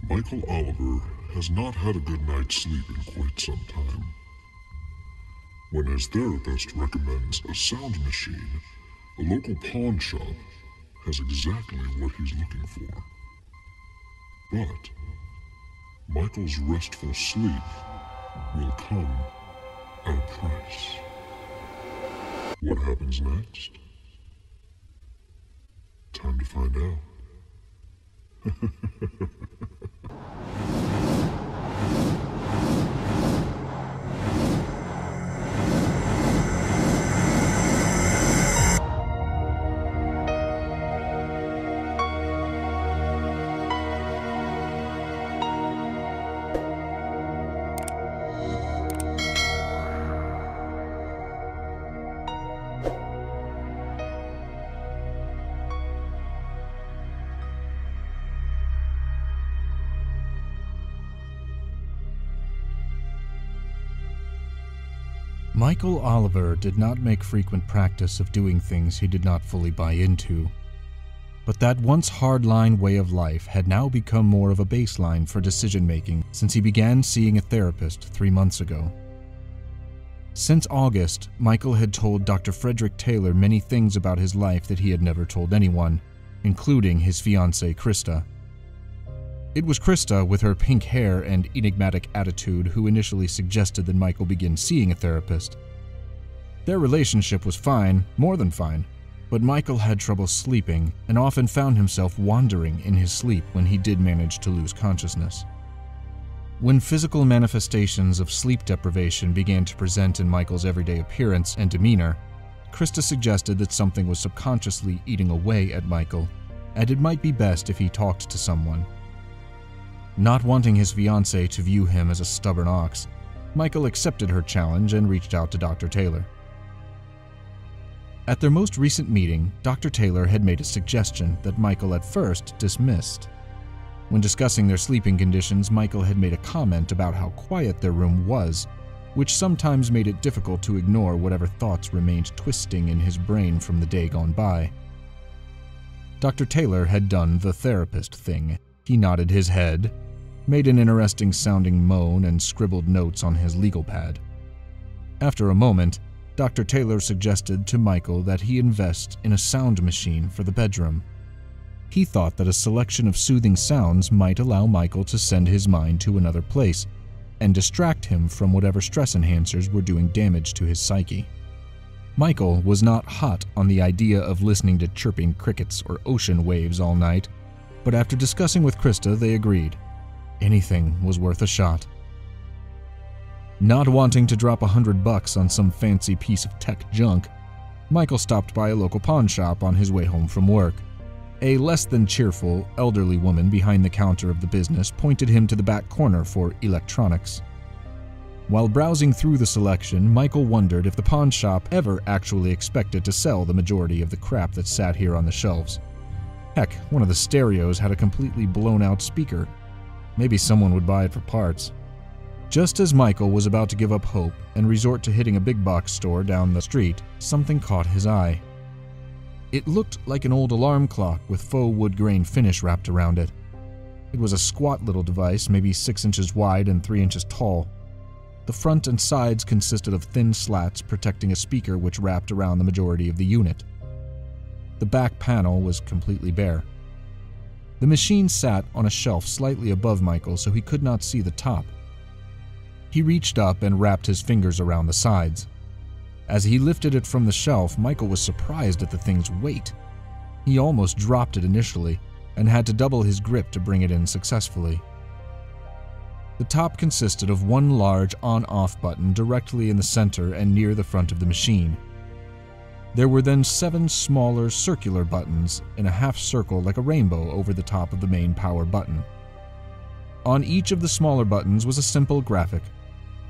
Michael Oliver has not had a good night's sleep in quite some time. When his therapist recommends a sound machine, a local pawn shop has exactly what he's looking for. But Michael's restful sleep will come at a price. What happens next? Time to find out. Michael Oliver did not make frequent practice of doing things he did not fully buy into, but that once hardline way of life had now become more of a baseline for decision-making since he began seeing a therapist 3 months ago. Since August, Michael had told Dr. Frederick Taylor many things about his life that he had never told anyone, including his fiancée Krista. It was Krista, with her pink hair and enigmatic attitude, who initially suggested that Michael begin seeing a therapist. Their relationship was fine, more than fine, but Michael had trouble sleeping and often found himself wandering in his sleep when he did manage to lose consciousness. When physical manifestations of sleep deprivation began to present in Michael's everyday appearance and demeanor, Krista suggested that something was subconsciously eating away at Michael, and it might be best if he talked to someone. Not wanting his fiancée to view him as a stubborn ox, Michael accepted her challenge and reached out to Dr. Taylor. At their most recent meeting, Dr. Taylor had made a suggestion that Michael at first dismissed. When discussing their sleeping conditions, Michael had made a comment about how quiet their room was, which sometimes made it difficult to ignore whatever thoughts remained twisting in his brain from the day gone by. Dr. Taylor had done the therapist thing. He nodded his head, made an interesting-sounding moan, and scribbled notes on his legal pad. After a moment, Dr. Taylor suggested to Michael that he invest in a sound machine for the bedroom. He thought that a selection of soothing sounds might allow Michael to send his mind to another place and distract him from whatever stress enhancers were doing damage to his psyche. Michael was not hot on the idea of listening to chirping crickets or ocean waves all night, but after discussing with Krista, they agreed. Anything was worth a shot. Not wanting to drop $100 on some fancy piece of tech junk, Michael stopped by a local pawn shop on his way home from work. A less than cheerful, elderly woman behind the counter of the business pointed him to the back corner for electronics. While browsing through the selection, Michael wondered if the pawn shop ever actually expected to sell the majority of the crap that sat here on the shelves. Heck, one of the stereos had a completely blown-out speaker. Maybe someone would buy it for parts. Just as Michael was about to give up hope and resort to hitting a big box store down the street, something caught his eye. It looked like an old alarm clock with faux wood grain finish wrapped around it. It was a squat little device, maybe 6 inches wide and 3 inches tall. The front and sides consisted of thin slats protecting a speaker which wrapped around the majority of the unit. The back panel was completely bare. The machine sat on a shelf slightly above Michael, so he could not see the top. He reached up and wrapped his fingers around the sides. As he lifted it from the shelf, Michael was surprised at the thing's weight. He almost dropped it initially, and had to double his grip to bring it in successfully. The top consisted of one large on-off button directly in the center and near the front of the machine. There were then 7 smaller circular buttons in a half circle like a rainbow over the top of the main power button. On each of the smaller buttons was a simple graphic.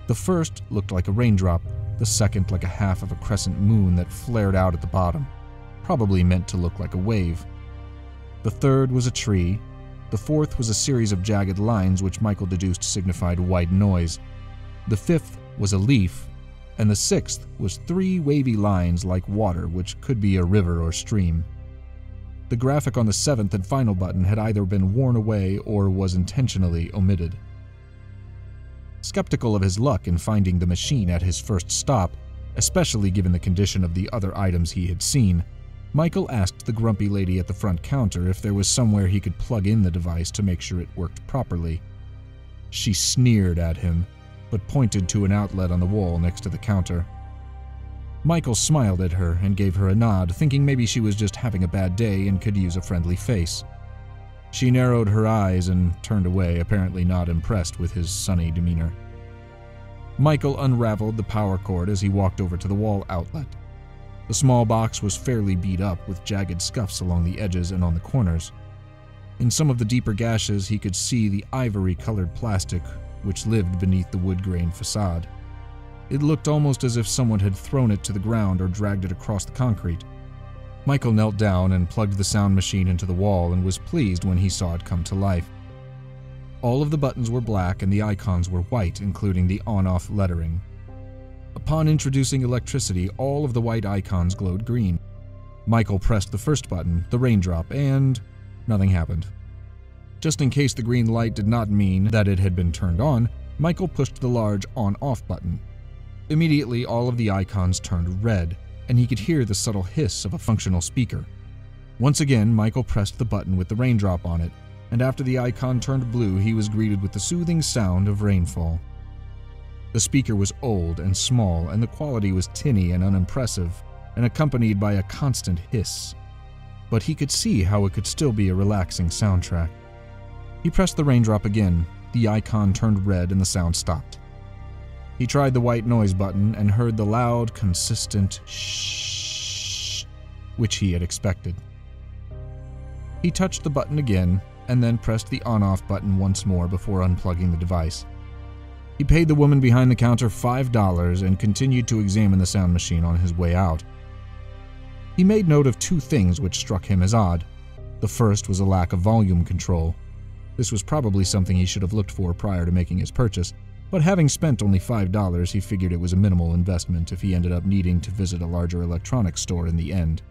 The first looked like a raindrop, the second like a half of a crescent moon that flared out at the bottom, probably meant to look like a wave. The third was a tree. The fourth was a series of jagged lines which Michael deduced signified white noise. The fifth was a leaf, and the sixth was 3 wavy lines like water, which could be a river or stream. The graphic on the seventh and final button had either been worn away or was intentionally omitted. Skeptical of his luck in finding the machine at his first stop, especially given the condition of the other items he had seen, Michael asked the grumpy lady at the front counter if there was somewhere he could plug in the device to make sure it worked properly. She sneered at him, but pointed to an outlet on the wall next to the counter. Michael smiled at her and gave her a nod, thinking maybe she was just having a bad day and could use a friendly face. She narrowed her eyes and turned away, apparently not impressed with his sunny demeanor. Michael unraveled the power cord as he walked over to the wall outlet. The small box was fairly beat up, with jagged scuffs along the edges and on the corners. In some of the deeper gashes, he could see the ivory-colored plastic which lived beneath the wood-grain facade. It looked almost as if someone had thrown it to the ground or dragged it across the concrete. Michael knelt down and plugged the sound machine into the wall and was pleased when he saw it come to life. All of the buttons were black and the icons were white, including the on-off lettering. Upon introducing electricity, all of the white icons glowed green. Michael pressed the first button, the raindrop, and nothing happened. Just in case the green light did not mean that it had been turned on, Michael pushed the large on-off button. Immediately, all of the icons turned red, and he could hear the subtle hiss of a functional speaker. Once again, Michael pressed the button with the raindrop on it, and after the icon turned blue, he was greeted with the soothing sound of rainfall. The speaker was old and small, and the quality was tinny and unimpressive, and accompanied by a constant hiss. But he could see how it could still be a relaxing soundtrack. He pressed the raindrop again, the icon turned red, and the sound stopped. He tried the white noise button and heard the loud, consistent shh, which he had expected. He touched the button again, and then pressed the on-off button once more before unplugging the device. He paid the woman behind the counter $5 and continued to examine the sound machine on his way out. He made note of two things which struck him as odd. The first was a lack of volume control. This was probably something he should have looked for prior to making his purchase, but having spent only $5, he figured it was a minimal investment if he ended up needing to visit a larger electronics store in the end.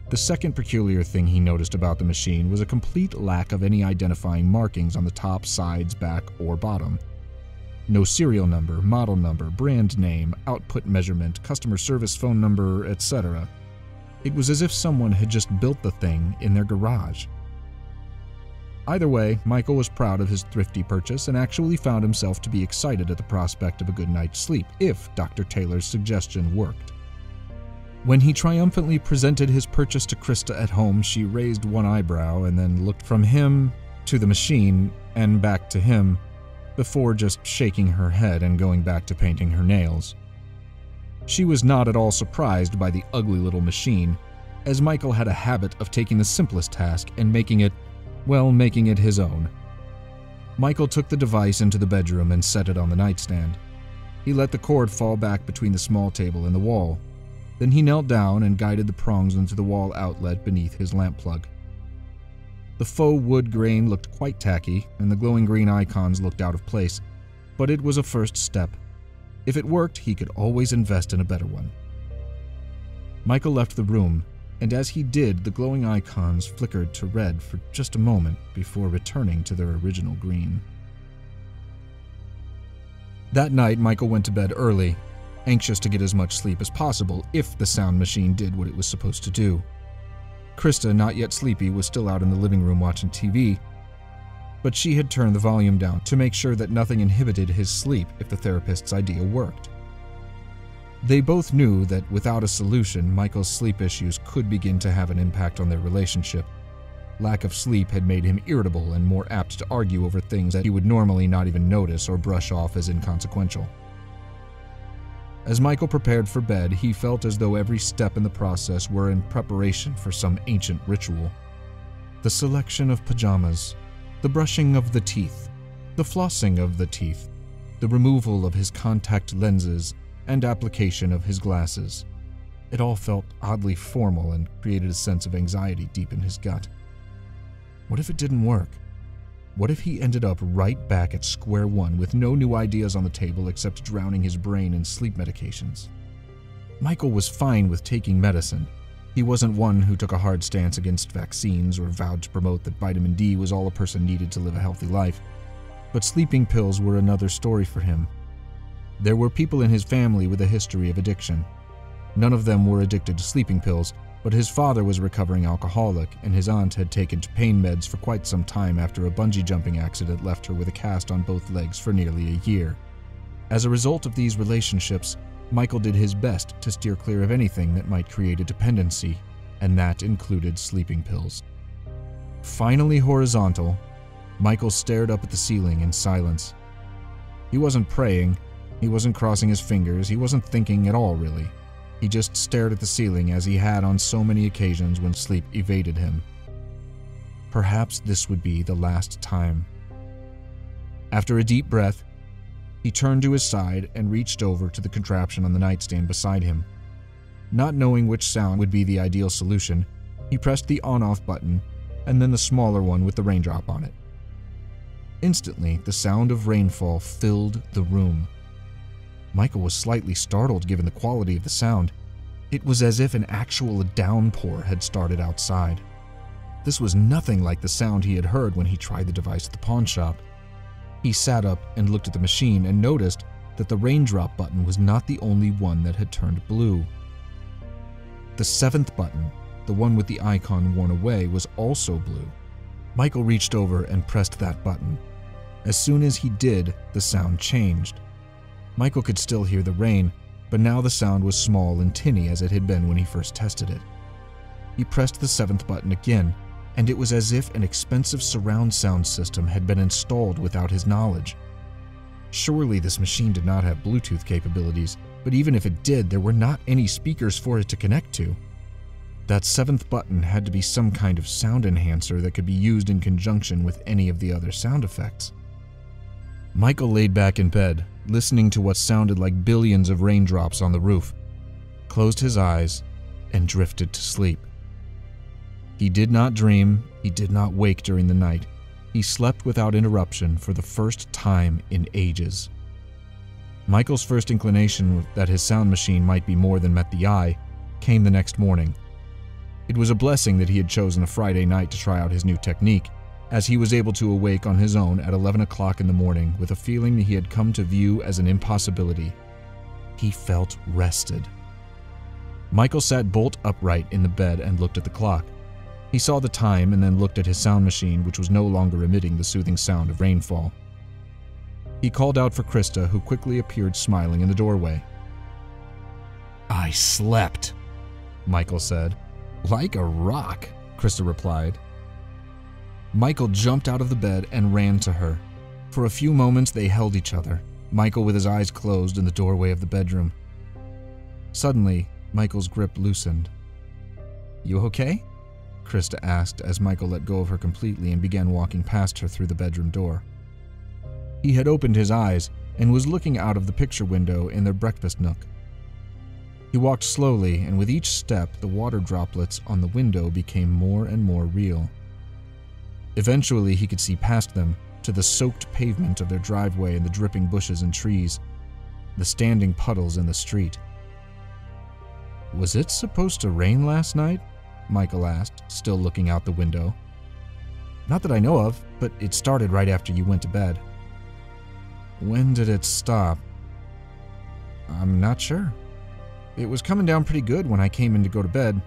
The second peculiar thing he noticed about the machine was a complete lack of any identifying markings on the top, sides, back, or bottom. No serial number, model number, brand name, output measurement, customer service phone number, etc. It was as if someone had just built the thing in their garage. Either way, Michael was proud of his thrifty purchase and actually found himself to be excited at the prospect of a good night's sleep if Dr. Taylor's suggestion worked. When he triumphantly presented his purchase to Krista at home, she raised one eyebrow and then looked from him to the machine and back to him, before just shaking her head and going back to painting her nails. She was not at all surprised by the ugly little machine, as Michael had a habit of taking the simplest task and making it his own. Michael took the device into the bedroom and set it on the nightstand. He let the cord fall back between the small table and the wall. Then he knelt down and guided the prongs into the wall outlet beneath his lamp plug. The faux wood grain looked quite tacky, and the glowing green icons looked out of place, but it was a first step. If it worked, he could always invest in a better one. Michael left the room, and as he did, the glowing icons flickered to red for just a moment before returning to their original green. That night, Michael went to bed early, anxious to get as much sleep as possible if the sound machine did what it was supposed to do. Krista, not yet sleepy, was still out in the living room watching TV, but she had turned the volume down to make sure that nothing inhibited his sleep if the therapist's idea worked. They both knew that without a solution, Michael's sleep issues could begin to have an impact on their relationship. Lack of sleep had made him irritable and more apt to argue over things that he would normally not even notice or brush off as inconsequential. As Michael prepared for bed, he felt as though every step in the process were in preparation for some ancient ritual. The selection of pajamas, the brushing of the teeth, the flossing of the teeth, the removal of his contact lenses, and application of his glasses. It all felt oddly formal and created a sense of anxiety deep in his gut. What if it didn't work? What if he ended up right back at square one with no new ideas on the table except drowning his brain in sleep medications? Michael was fine with taking medicine, He wasn't one who took a hard stance against vaccines or vowed to promote that vitamin D was all a person needed to live a healthy life. But sleeping pills were another story for him. There were people in his family with a history of addiction. None of them were addicted to sleeping pills, but his father was a recovering alcoholic, and his aunt had taken to pain meds for quite some time after a bungee jumping accident left her with a cast on both legs for nearly a year. As a result of these relationships, Michael did his best to steer clear of anything that might create a dependency, and that included sleeping pills. Finally horizontal, Michael stared up at the ceiling in silence. He wasn't praying, he wasn't crossing his fingers, he wasn't thinking at all, really. He just stared at the ceiling as he had on so many occasions when sleep evaded him. Perhaps this would be the last time. After a deep breath, he turned to his side and reached over to the contraption on the nightstand beside him. Not knowing which sound would be the ideal solution, he pressed the on-off button and then the smaller one with the raindrop on it. Instantly, the sound of rainfall filled the room. Michael was slightly startled given the quality of the sound. It was as if an actual downpour had started outside. This was nothing like the sound he had heard when he tried the device at the pawn shop. He sat up and looked at the machine and noticed that the raindrop button was not the only one that had turned blue. The seventh button, the one with the icon worn away, was also blue. Michael reached over and pressed that button. As soon as he did, the sound changed. Michael could still hear the rain, but now the sound was small and tinny as it had been when he first tested it. He pressed the seventh button again, and it was as if an expensive surround sound system had been installed without his knowledge. Surely this machine did not have Bluetooth capabilities, but even if it did, there were not any speakers for it to connect to. That seventh button had to be some kind of sound enhancer that could be used in conjunction with any of the other sound effects. Michael laid back in bed, listening to what sounded like billions of raindrops on the roof, closed his eyes, and drifted to sleep. He did not dream, he did not wake during the night. He slept without interruption for the first time in ages. Michael's first inclination that his sound machine might be more than met the eye came the next morning. It was a blessing that he had chosen a Friday night to try out his new technique, as he was able to awake on his own at 11 o'clock in the morning with a feeling that he had come to view as an impossibility. He felt rested. Michael sat bolt upright in the bed and looked at the clock. He saw the time and then looked at his sound machine, which was no longer emitting the soothing sound of rainfall. He called out for Krista, who quickly appeared smiling in the doorway. "I slept," Michael said. "Like a rock," Krista replied. Michael jumped out of the bed and ran to her. For a few moments they held each other, Michael with his eyes closed in the doorway of the bedroom. Suddenly, Michael's grip loosened. "You okay?" Krista asked as Michael let go of her completely and began walking past her through the bedroom door. He had opened his eyes and was looking out of the picture window in their breakfast nook. He walked slowly, and with each step, the water droplets on the window became more and more real. Eventually, he could see past them, to the soaked pavement of their driveway and the dripping bushes and trees, the standing puddles in the street. "Was it supposed to rain last night?" Michael asked, still looking out the window. "Not that I know of, but it started right after you went to bed." "When did it stop?" "I'm not sure. It was coming down pretty good when I came in to go to bed.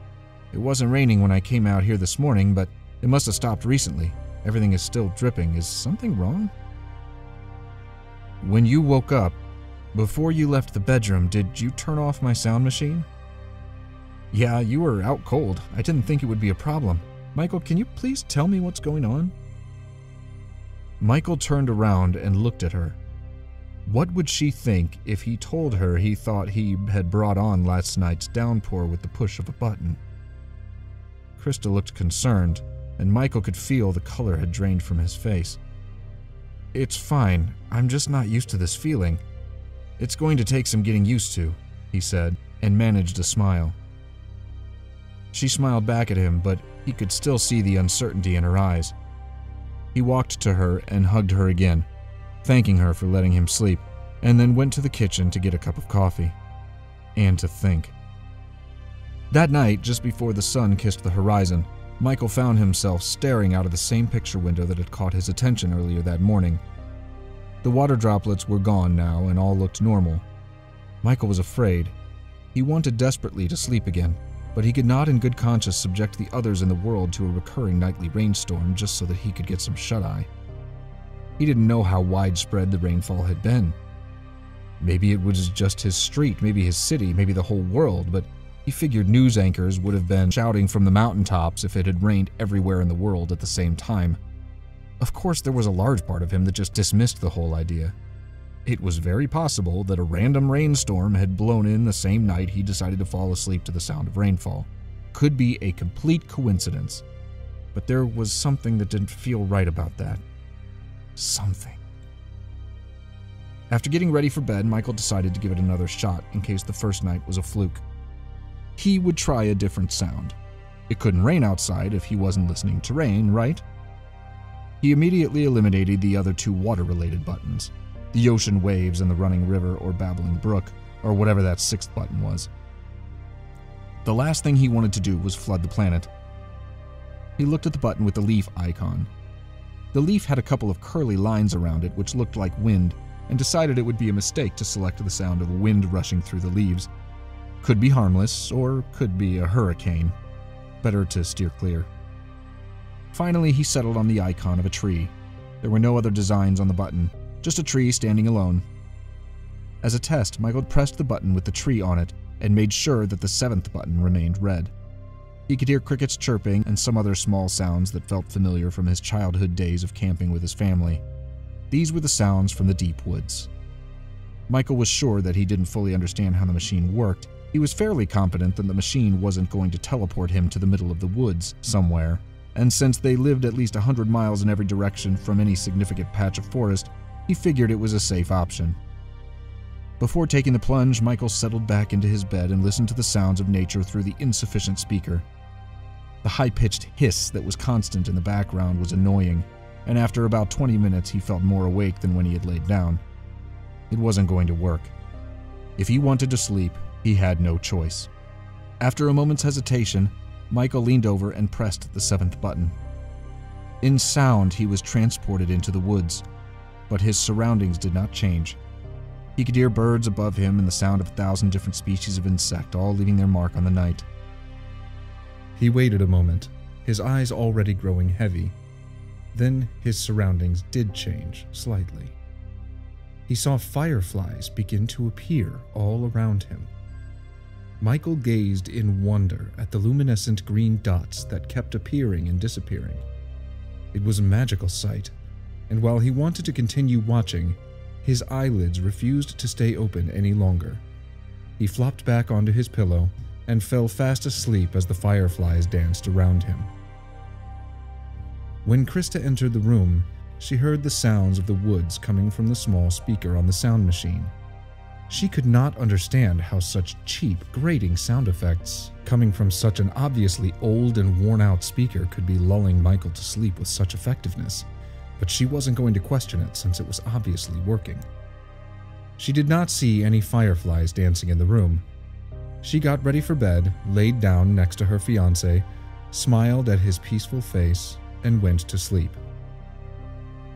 It wasn't raining when I came out here this morning, but it must have stopped recently. Everything is still dripping. Is something wrong?" "When you woke up, before you left the bedroom, did you turn off my sound machine?" "Yeah, you were out cold. I didn't think it would be a problem. Michael, can you please tell me what's going on?" Michael turned around and looked at her. What would she think if he told her he thought he had brought on last night's downpour with the push of a button? Krista looked concerned, and Michael could feel the color had drained from his face. "It's fine. I'm just not used to this feeling. It's going to take some getting used to," he said, and managed a smile. She smiled back at him, but he could still see the uncertainty in her eyes. He walked to her and hugged her again, thanking her for letting him sleep, and then went to the kitchen to get a cup of coffee. And to think. That night, just before the sun kissed the horizon, Michael found himself staring out of the same picture window that had caught his attention earlier that morning. The water droplets were gone now and all looked normal. Michael was afraid. He wanted desperately to sleep again, but he could not in good conscience subject the others in the world to a recurring nightly rainstorm just so that he could get some shut-eye. He didn't know how widespread the rainfall had been. Maybe it was just his street, maybe his city, maybe the whole world, but he figured news anchors would have been shouting from the mountaintops if it had rained everywhere in the world at the same time. Of course, there was a large part of him that just dismissed the whole idea. It was very possible that a random rainstorm had blown in the same night he decided to fall asleep to the sound of rainfall. Could be a complete coincidence. But there was something that didn't feel right about that. Something. After getting ready for bed, Michael decided to give it another shot in case the first night was a fluke. He would try a different sound. It couldn't rain outside if he wasn't listening to rain, right? He immediately eliminated the other two water-related buttons, the ocean waves and the running river or babbling brook, or whatever that sixth button was. The last thing he wanted to do was flood the planet. He looked at the button with the leaf icon. The leaf had a couple of curly lines around it which looked like wind, and decided it would be a mistake to select the sound of wind rushing through the leaves. Could be harmless, or could be a hurricane. Better to steer clear. Finally, he settled on the icon of a tree. There were no other designs on the button, just a tree standing alone. As a test, Michael pressed the button with the tree on it and made sure that the seventh button remained red. He could hear crickets chirping and some other small sounds that felt familiar from his childhood days of camping with his family. These were the sounds from the deep woods. Michael was sure that he didn't fully understand how the machine worked. He was fairly confident that the machine wasn't going to teleport him to the middle of the woods somewhere, and since they lived at least 100 miles in every direction from any significant patch of forest, he figured it was a safe option. Before taking the plunge, Michael settled back into his bed and listened to the sounds of nature through the insufficient speaker. The high-pitched hiss that was constant in the background was annoying, and after about 20 minutes he felt more awake than when he had laid down. It wasn't going to work. If he wanted to sleep, he had no choice. After a moment's hesitation, Michael leaned over and pressed the seventh button. In sound, he was transported into the woods, but his surroundings did not change. He could hear birds above him and the sound of 1,000 different species of insect, all leaving their mark on the night. He waited a moment, his eyes already growing heavy. Then his surroundings did change slightly. He saw fireflies begin to appear all around him. Michael gazed in wonder at the luminescent green dots that kept appearing and disappearing. It was a magical sight, and while he wanted to continue watching, his eyelids refused to stay open any longer. He flopped back onto his pillow and fell fast asleep as the fireflies danced around him. When Krista entered the room, she heard the sounds of the woods coming from the small speaker on the sound machine. She could not understand how such cheap, grating sound effects coming from such an obviously old and worn-out speaker could be lulling Michael to sleep with such effectiveness, but she wasn't going to question it since it was obviously working. She did not see any fireflies dancing in the room. She got ready for bed, laid down next to her fiancé, smiled at his peaceful face, and went to sleep.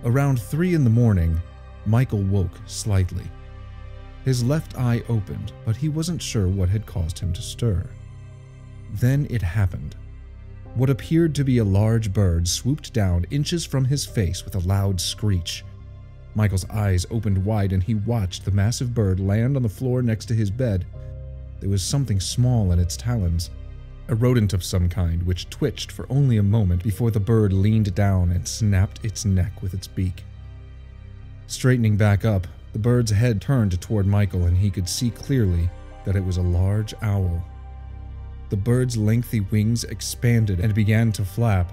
Around 3 in the morning, Michael woke slightly. His left eye opened, but he wasn't sure what had caused him to stir. Then it happened. What appeared to be a large bird swooped down inches from his face with a loud screech. Michael's eyes opened wide and he watched the massive bird land on the floor next to his bed. There was something small in its talons, a rodent of some kind which twitched for only a moment before the bird leaned down and snapped its neck with its beak. Straightening back up, the bird's head turned toward Michael and he could see clearly that it was a large owl. The bird's lengthy wings expanded and began to flap.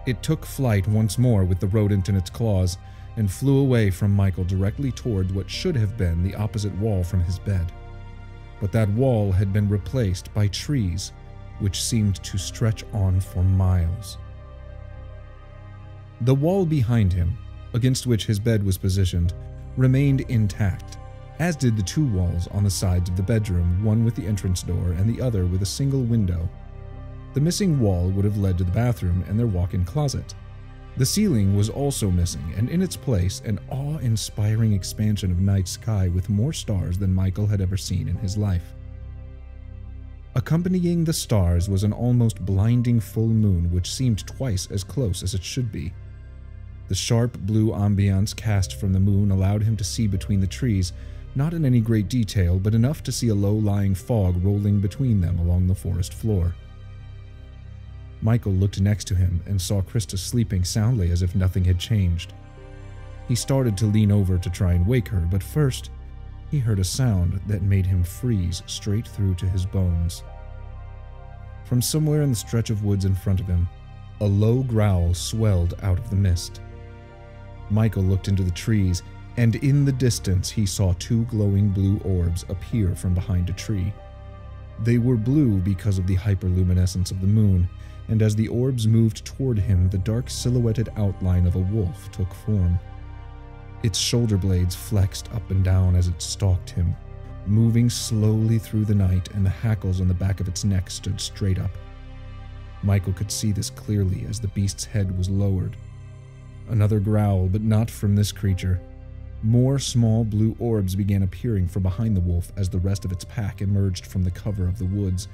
It took flight once more with the rodent in its claws and flew away from Michael directly toward what should have been the opposite wall from his bed. But that wall had been replaced by trees, which seemed to stretch on for miles. The wall behind him, against which his bed was positioned, remained intact, as did the two walls on the sides of the bedroom, one with the entrance door and the other with a single window. The missing wall would have led to the bathroom and their walk-in closet. The ceiling was also missing, and in its place, an awe-inspiring expansion of night sky with more stars than Michael had ever seen in his life. Accompanying the stars was an almost blinding full moon which seemed twice as close as it should be. The sharp blue ambiance cast from the moon allowed him to see between the trees, not in any great detail, but enough to see a low-lying fog rolling between them along the forest floor. Michael looked next to him and saw Krista sleeping soundly as if nothing had changed. He started to lean over to try and wake her, but first, he heard a sound that made him freeze straight through to his bones. From somewhere in the stretch of woods in front of him, a low growl swelled out of the mist. Michael looked into the trees, and in the distance he saw two glowing blue orbs appear from behind a tree. They were blue because of the hyperluminescence of the moon, and as the orbs moved toward him, the dark silhouetted outline of a wolf took form. Its shoulder blades flexed up and down as it stalked him, moving slowly through the night, and the hackles on the back of its neck stood straight up. Michael could see this clearly as the beast's head was lowered. Another growl, but not from this creature. More small blue orbs began appearing from behind the wolf as the rest of its pack emerged from the cover of the woods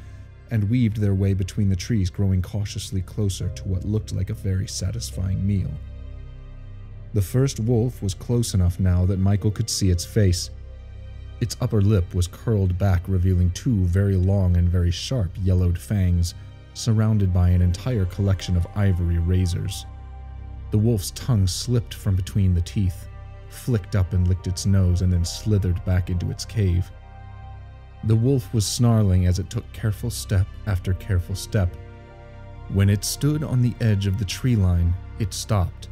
and weaved their way between the trees, growing cautiously closer to what looked like a very satisfying meal. The first wolf was close enough now that Michael could see its face. Its upper lip was curled back, revealing two very long and very sharp yellowed fangs, surrounded by an entire collection of ivory razors. The wolf's tongue slipped from between the teeth, flicked up and licked its nose, and then slithered back into its cave. The wolf was snarling as it took careful step after careful step. When it stood on the edge of the tree line, it stopped,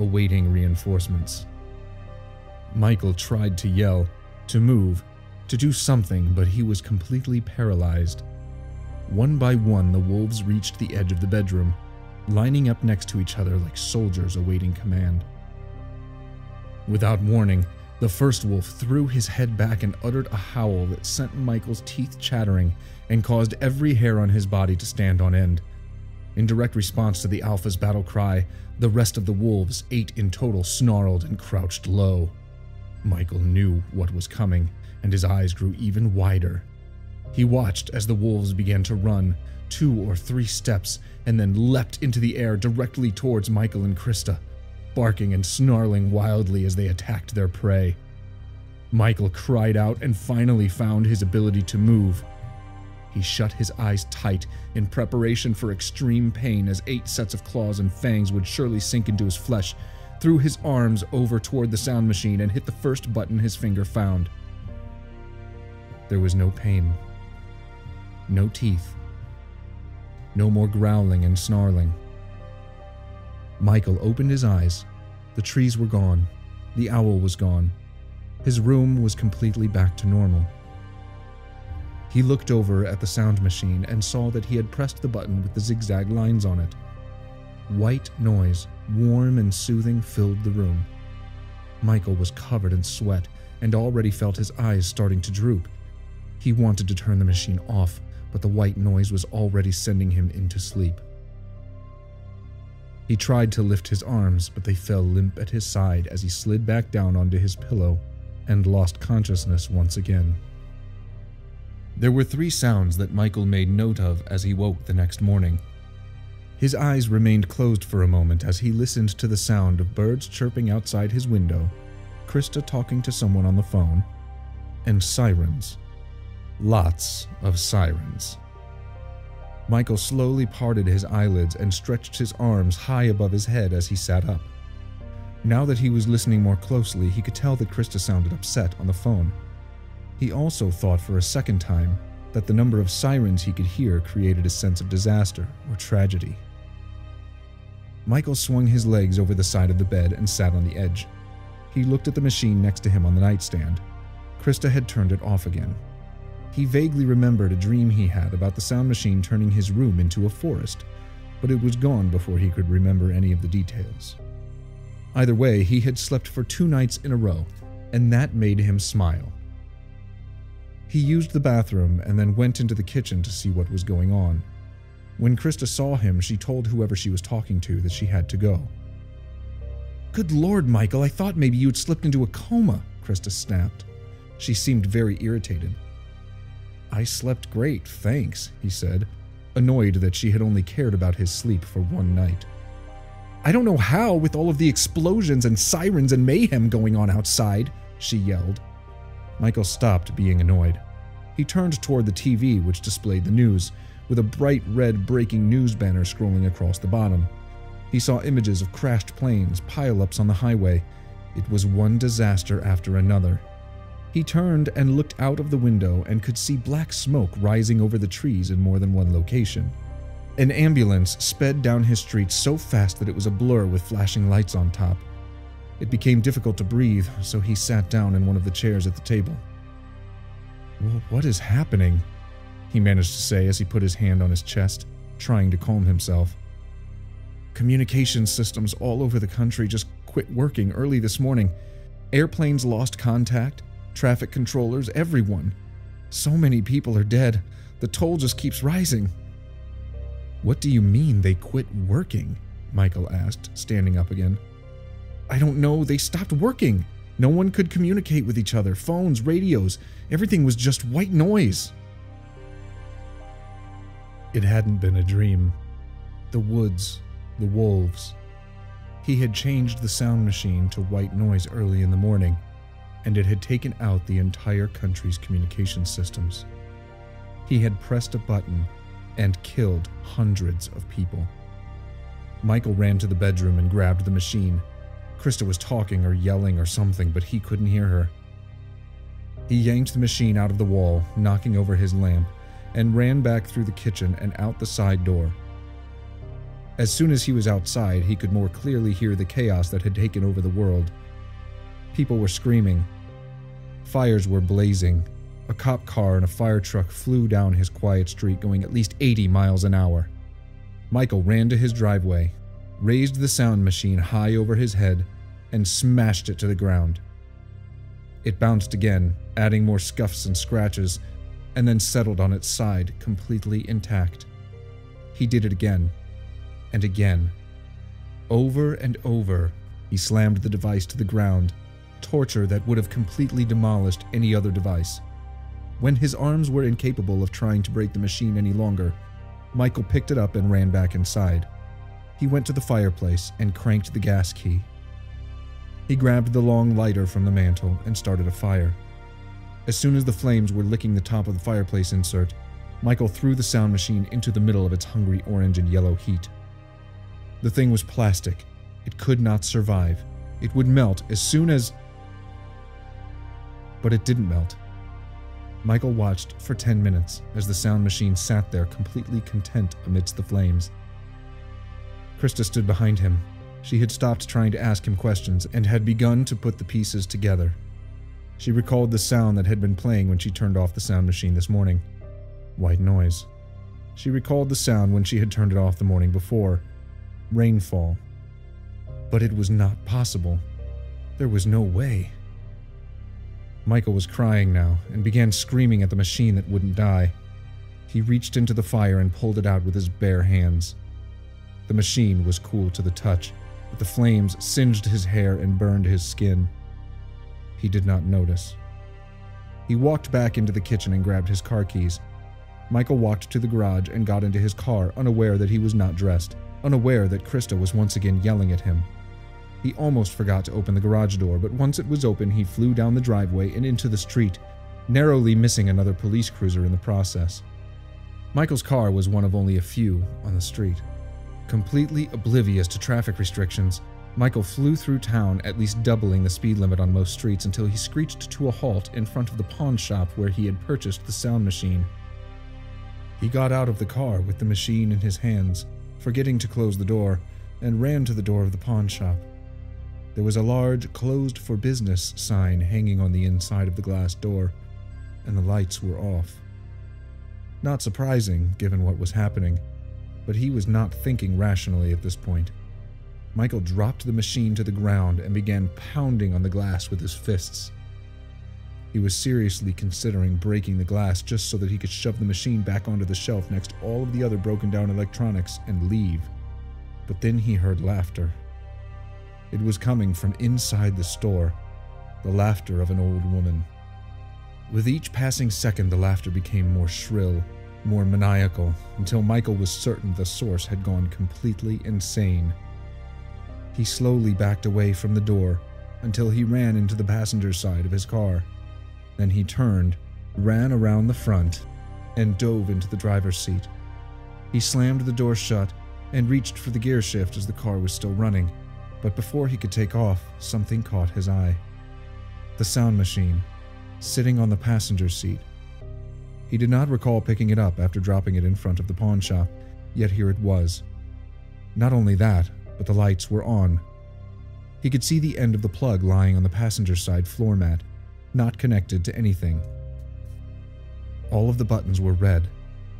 awaiting reinforcements. Michael tried to yell, to move, to do something, but he was completely paralyzed. One by one, the wolves reached the edge of the bedroom, lining up next to each other like soldiers awaiting command. Without warning, the first wolf threw his head back and uttered a howl that sent Michael's teeth chattering and caused every hair on his body to stand on end. In direct response to the alpha's battle cry, the rest of the wolves, 8 in total, snarled and crouched low. Michael knew what was coming, and his eyes grew even wider. He watched as the wolves began to run, 2 or 3 steps, and then leapt into the air directly towards Michael and Krista, barking and snarling wildly as they attacked their prey. Michael cried out and finally found his ability to move. He shut his eyes tight in preparation for extreme pain as 8 sets of claws and fangs would surely sink into his flesh, threw his arms over toward the sound machine and hit the first button his finger found. There was no pain, no teeth, no more growling and snarling. Michael opened his eyes. The trees were gone. The owl was gone. His room was completely back to normal. He looked over at the sound machine and saw that he had pressed the button with the zigzag lines on it. White noise, warm and soothing, filled the room. Michael was covered in sweat and already felt his eyes starting to droop. He wanted to turn the machine off, but the white noise was already sending him into sleep. He tried to lift his arms, but they fell limp at his side as he slid back down onto his pillow and lost consciousness once again. There were 3 sounds that Michael made note of as he woke the next morning. His eyes remained closed for a moment as he listened to the sound of birds chirping outside his window, Krista talking to someone on the phone, and sirens. Lots of sirens. Michael slowly parted his eyelids and stretched his arms high above his head as he sat up. Now that he was listening more closely, he could tell that Krista sounded upset on the phone. He also thought for a second time that the number of sirens he could hear created a sense of disaster or tragedy. Michael swung his legs over the side of the bed and sat on the edge. He looked at the machine next to him on the nightstand. Krista had turned it off again. He vaguely remembered a dream he had about the sound machine turning his room into a forest, but it was gone before he could remember any of the details. Either way, he had slept for 2 nights in a row, and that made him smile. He used the bathroom and then went into the kitchen to see what was going on. When Krista saw him, she told whoever she was talking to that she had to go. "Good Lord, Michael, I thought maybe you had slipped into a coma," Krista snapped. She seemed very irritated. "I slept great, thanks," he said, annoyed that she had only cared about his sleep for one night. "I don't know how, with all of the explosions and sirens and mayhem going on outside," she yelled. Michael stopped being annoyed. He turned toward the TV, which displayed the news, with a bright red breaking news banner scrolling across the bottom. He saw images of crashed planes, pile-ups on the highway. It was one disaster after another. He turned and looked out of the window and could see black smoke rising over the trees in more than one location. An ambulance sped down his street so fast that it was a blur with flashing lights on top. It became difficult to breathe, so he sat down in one of the chairs at the table. "What is happening?" he managed to say as he put his hand on his chest, trying to calm himself. "Communication systems all over the country just quit working early this morning. Airplanes lost contact, traffic controllers, everyone. So many people are dead. The toll just keeps rising." "What do you mean they quit working?" Michael asked, standing up again. "I don't know, they stopped working. No one could communicate with each other, phones, radios, everything was just white noise." It hadn't been a dream. The woods, the wolves. He had changed the sound machine to white noise early in the morning, and it had taken out the entire country's communication systems. He had pressed a button and killed hundreds of people. Michael ran to the bedroom and grabbed the machine. Krista was talking or yelling or something, but he couldn't hear her. He yanked the machine out of the wall, knocking over his lamp, and ran back through the kitchen and out the side door. As soon as he was outside, he could more clearly hear the chaos that had taken over the world. People were screaming. Fires were blazing. A cop car and a fire truck flew down his quiet street, going at least 80 miles an hour. Michael ran to his driveway, raised the sound machine high over his head, and smashed it to the ground. It bounced again, adding more scuffs and scratches, and then settled on its side, completely intact. He did it again, and again. Over and over, he slammed the device to the ground, torture that would have completely demolished any other device. When his arms were incapable of trying to break the machine any longer, Michael picked it up and ran back inside. He went to the fireplace and cranked the gas key. He grabbed the long lighter from the mantel and started a fire. As soon as the flames were licking the top of the fireplace insert, Michael threw the sound machine into the middle of its hungry orange and yellow heat. The thing was plastic. It could not survive. It would melt as soon as... But it didn't melt. Michael watched for 10 minutes as the sound machine sat there completely content amidst the flames. Krista stood behind him. She had stopped trying to ask him questions and had begun to put the pieces together. She recalled the sound that had been playing when she turned off the sound machine this morning. White noise. She recalled the sound when she had turned it off the morning before. Rainfall. But it was not possible. There was no way. Michael was crying now and began screaming at the machine that wouldn't die. He reached into the fire and pulled it out with his bare hands. The machine was cool to the touch, but the flames singed his hair and burned his skin. He did not notice. He walked back into the kitchen and grabbed his car keys. Michael walked to the garage and got into his car, unaware that he was not dressed, unaware that Krista was once again yelling at him. He almost forgot to open the garage door, but once it was open, he flew down the driveway and into the street, narrowly missing another police cruiser in the process. Michael's car was one of only a few on the street. Completely oblivious to traffic restrictions, Michael flew through town, at least doubling the speed limit on most streets, until he screeched to a halt in front of the pawn shop where he had purchased the sound machine. He got out of the car with the machine in his hands, forgetting to close the door, and ran to the door of the pawn shop. There was a large "Closed for Business" sign hanging on the inside of the glass door, and the lights were off. Not surprising, given what was happening, but he was not thinking rationally at this point. Michael dropped the machine to the ground and began pounding on the glass with his fists. He was seriously considering breaking the glass just so that he could shove the machine back onto the shelf next to all of the other broken down electronics and leave. But then he heard laughter. It was coming from inside the store, the laughter of an old woman. With each passing second, the laughter became more shrill, more maniacal, until Michael was certain the source had gone completely insane. He slowly backed away from the door until he ran into the passenger side of his car. Then he turned, ran around the front, and dove into the driver's seat. He slammed the door shut and reached for the gear shift as the car was still running, but before he could take off, something caught his eye. The sound machine, sitting on the passenger seat. He did not recall picking it up after dropping it in front of the pawn shop, yet here it was. Not only that, but the lights were on. He could see the end of the plug lying on the passenger side floor mat, not connected to anything. All of the buttons were red,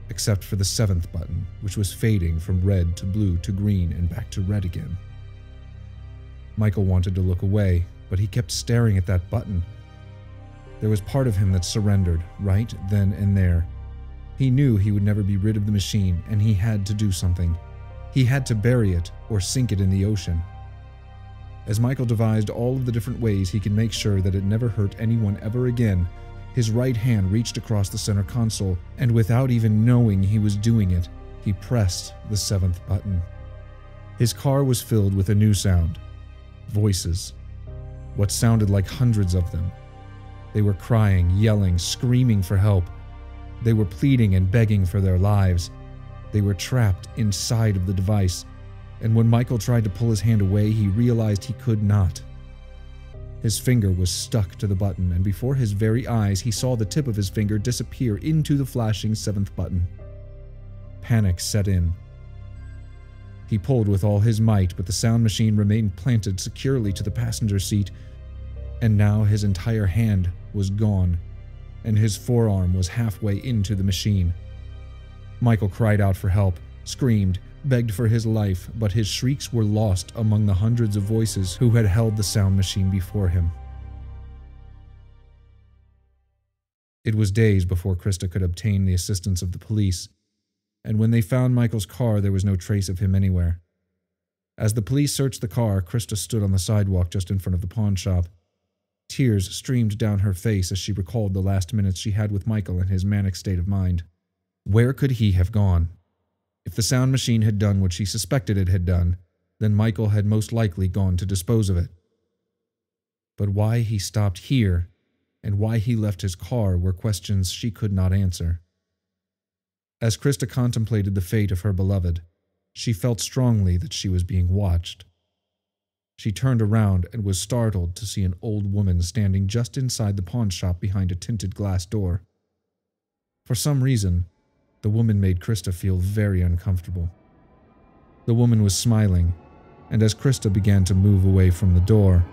except for the 7th button, which was fading from red to blue to green and back to red again. Michael wanted to look away, but he kept staring at that button. There was part of him that surrendered, right then and there. He knew he would never be rid of the machine, and he had to do something. He had to bury it or sink it in the ocean. As Michael devised all of the different ways he could make sure that it never hurt anyone ever again, his right hand reached across the center console, and without even knowing he was doing it, he pressed the 7th button. His car was filled with a new sound. Voices. What sounded like hundreds of them. They were crying, yelling, screaming for help. They were pleading and begging for their lives. They were trapped inside of the device, and when Michael tried to pull his hand away, he realized he could not. His finger was stuck to the button, and before his very eyes, he saw the tip of his finger disappear into the flashing 7th button. Panic set in. He pulled with all his might, but the sound machine remained planted securely to the passenger seat, and now his entire hand was gone, and his forearm was halfway into the machine. Michael cried out for help, screamed, begged for his life, but his shrieks were lost among the hundreds of voices who had held the sound machine before him. It was days before Krista could obtain the assistance of the police, and when they found Michael's car, there was no trace of him anywhere. As the police searched the car, Krista stood on the sidewalk just in front of the pawn shop. Tears streamed down her face as she recalled the last minutes she had with Michael in his manic state of mind. Where could he have gone? If the sound machine had done what she suspected it had done, then Michael had most likely gone to dispose of it. But why he stopped here, and why he left his car were questions she could not answer. As Krista contemplated the fate of her beloved, she felt strongly that she was being watched. She turned around and was startled to see an old woman standing just inside the pawn shop behind a tinted glass door. For some reason, the woman made Krista feel very uncomfortable. The woman was smiling, and as Krista began to move away from the door,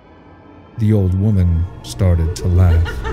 the old woman started to laugh.